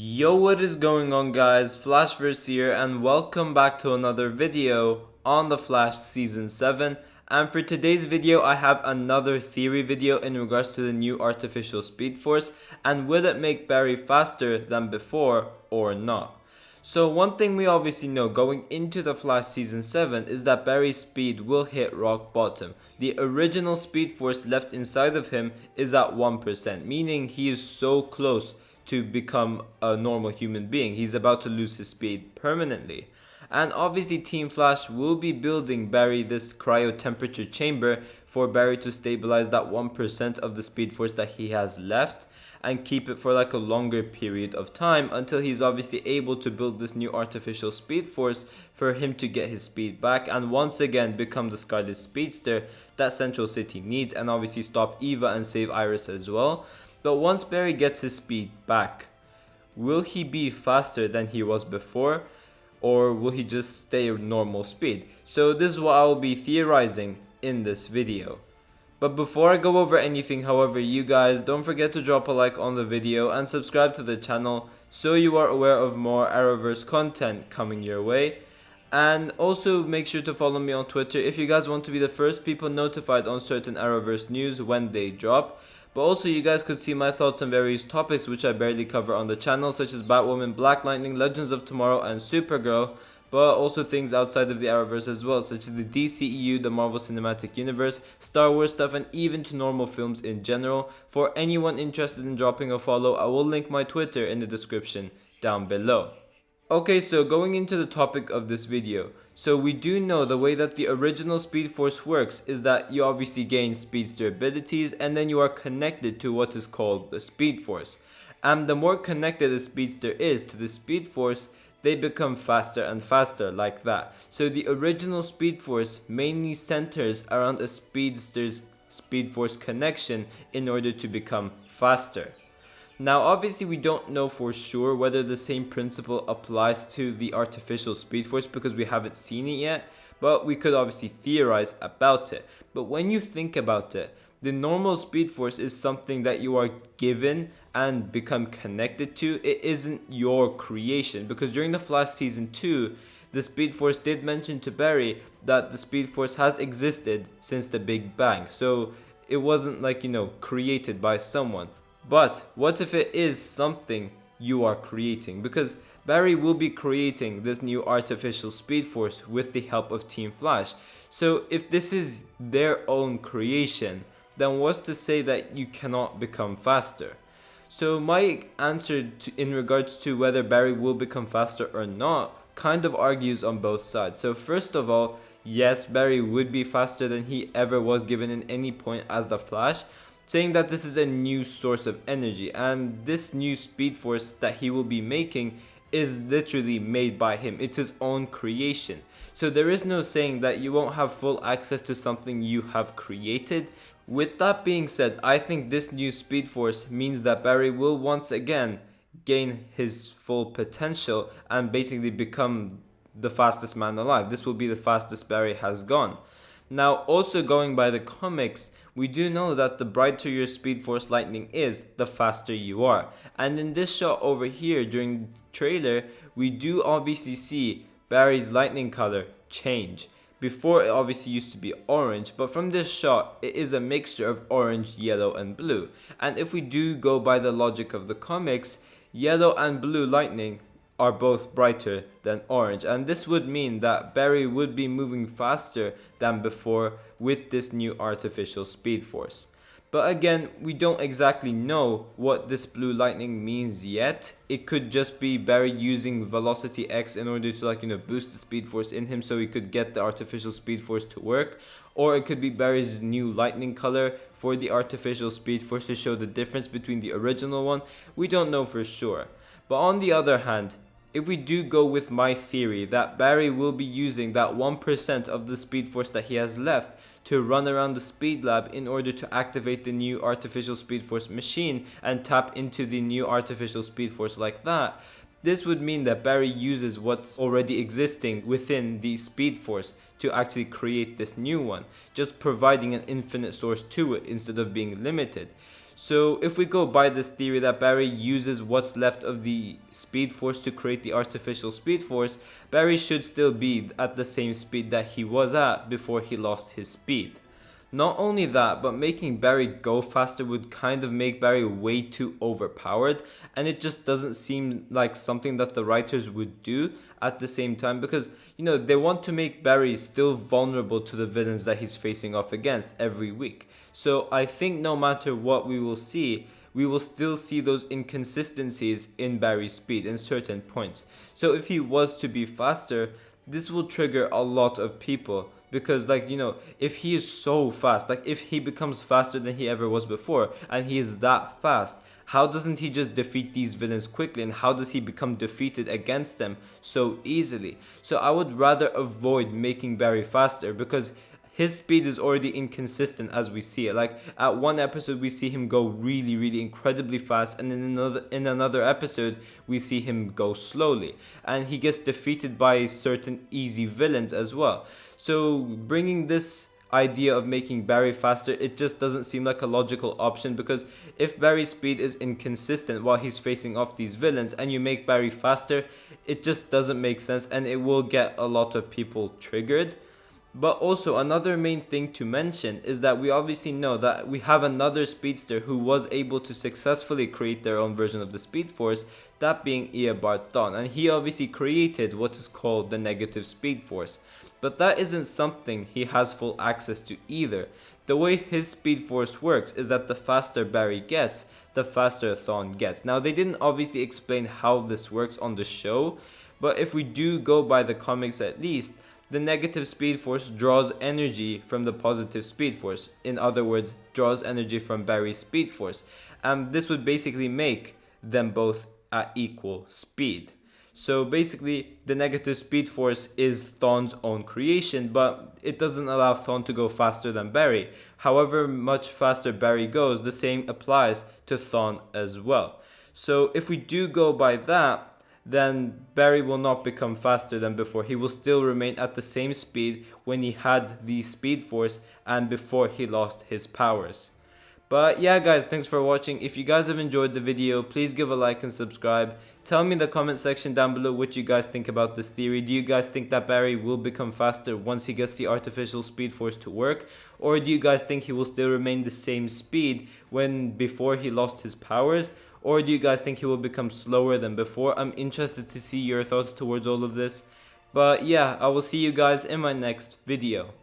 Yo, what is going on, guys? Flashverse here, and welcome back to another video on The Flash Season 7. And for today's video, I have another theory video in regards to the new artificial speed force, and will it make Barry faster than before or not? So one thing we obviously know going into The Flash Season 7 is that Barry's speed will hit rock bottom. The original speed force left inside of him is at 1%, meaning he is so close to become a normal human being. He's about to lose his speed permanently. And obviously Team Flash will be building Barry this cryo temperature chamber for Barry to stabilize that 1% of the speed force that he has left and keep it for like a longer period of time until he's obviously able to build this new artificial speed force for him to get his speed back and once again become the Scarlet Speedster that Central City needs, and obviously stop Eva and save Iris as well. But once Barry gets his speed back, will he be faster than he was before, or will he just stay normal speed? So this is what I will be theorizing in this video. But before I go over anything, however, you guys don't forget to drop a like on the video and subscribe to the channel so you are aware of more Arrowverse content coming your way. And also make sure to follow me on Twitter if you guys want to be the first people notified on certain Arrowverse news when they drop. But also you guys could see my thoughts on various topics which I barely cover on the channel, such as Batwoman, Black Lightning, Legends of Tomorrow and Supergirl, but also things outside of the Arrowverse as well, such as the DCEU, the Marvel Cinematic Universe, Star Wars stuff, and even to normal films in general. For anyone interested in dropping a follow, I will link my Twitter in the description down below. Okay, so going into the topic of this video. So we do know the way that the original Speed Force works is that you obviously gain Speedster abilities and then you are connected to what is called the Speed Force. And the more connected a Speedster is to the Speed Force, they become faster and faster like that. So the original Speed Force mainly centers around a Speedster's Speed Force connection in order to become faster. Now obviously we don't know for sure whether the same principle applies to the artificial speed force because we haven't seen it yet, but we could obviously theorize about it. But when you think about it, the normal speed force is something that you are given and become connected to. It isn't your creation, because during the Flash Season 2, the Speed Force did mention to Barry that the Speed Force has existed since the Big Bang. So it wasn't like, created by someone. But what if it is something you are creating? Because Barry will be creating this new artificial speed force with the help of Team Flash. So if this is their own creation, then what's to say that you cannot become faster? So my answer in regards to whether Barry will become faster or not kind of argues on both sides. So first of all, yes, Barry would be faster than he ever was given in any point as the Flash, saying that this is a new source of energy, and this new speed force that he will be making is literally made by him. It's his own creation. So there is no saying that you won't have full access to something you have created. With that being said, I think this new speed force means that Barry will once again gain his full potential and basically become the fastest man alive. This will be the fastest Barry has gone. Now also going by the comics, we do know that the brighter your Speed Force lightning is, the faster you are. And in this shot over here during the trailer, we do obviously see Barry's lightning color change. Before it obviously used to be orange, but from this shot it is a mixture of orange, yellow and blue. And if we do go by the logic of the comics, yellow and blue lightning are both brighter than orange, and this would mean that Barry would be moving faster than before with this new artificial speed force. But again, we don't exactly know what this blue lightning means yet. It could just be Barry using Velocity X in order to boost the speed force in him so he could get the artificial speed force to work, or it could be Barry's new lightning color for the artificial speed force to show the difference between the original one. We don't know for sure. But on the other hand, if we do go with my theory that Barry will be using that 1% of the speed force that he has left to run around the speed lab in order to activate the new artificial speed force machine and tap into the new artificial speed force like that, This would mean that Barry uses what's already existing within the Speed Force to actually create this new one, just providing an infinite source to it instead of being limited. So if we go by this theory that Barry uses what's left of the Speed Force to create the artificial Speed Force, Barry should still be at the same speed that he was at before he lost his speed. Not only that, but making Barry go faster would kind of make Barry way too overpowered, and it just doesn't seem like something that the writers would do at the same time, because they want to make Barry still vulnerable to the villains that he's facing off against every week. So I think no matter what we will still see those inconsistencies in Barry's speed in certain points. So if he was to be faster, this will trigger a lot of people, because if he is so fast, if he becomes faster than he ever was before, and he is that fast, how doesn't he just defeat these villains quickly, and how does he become defeated against them so easily? So I would rather avoid making Barry faster, because his speed is already inconsistent as we see it. At one episode we see him go really, really incredibly fast, and in another episode we see him go slowly, and he gets defeated by certain easy villains as well. So bringing this idea of making Barry faster, it just doesn't seem like a logical option, because if Barry's speed is inconsistent while he's facing off these villains and you make Barry faster, it just doesn't make sense, and it will get a lot of people triggered. But also another main thing to mention is that we obviously know that we have another speedster who was able to successfully create their own version of the Speed Force, that being Eobard, and he obviously created what is called the negative Speed Force. But that isn't something he has full access to either. The way his Speed Force works is that the faster Barry gets, the faster Thawne gets. Now they didn't obviously explain how this works on the show, but if we do go by the comics at least, the negative Speed Force draws energy from the positive Speed Force. In other words, draws energy from Barry's Speed Force. And this would basically make them both at equal speed. So basically, the negative Speed Force is Thawne's own creation, but it doesn't allow Thawne to go faster than Barry. However much faster Barry goes, the same applies to Thawne as well. So if we do go by that, then Barry will not become faster than before. He will still remain at the same speed when he had the Speed Force and before he lost his powers. But yeah guys, thanks for watching. If you guys have enjoyed the video, please give a like and subscribe. Tell me in the comment section down below what you guys think about this theory. Do you guys think that Barry will become faster once he gets the artificial Speed Force to work? Or do you guys think he will still remain the same speed when before he lost his powers? Or do you guys think he will become slower than before? I'm interested to see your thoughts towards all of this. But yeah, I will see you guys in my next video.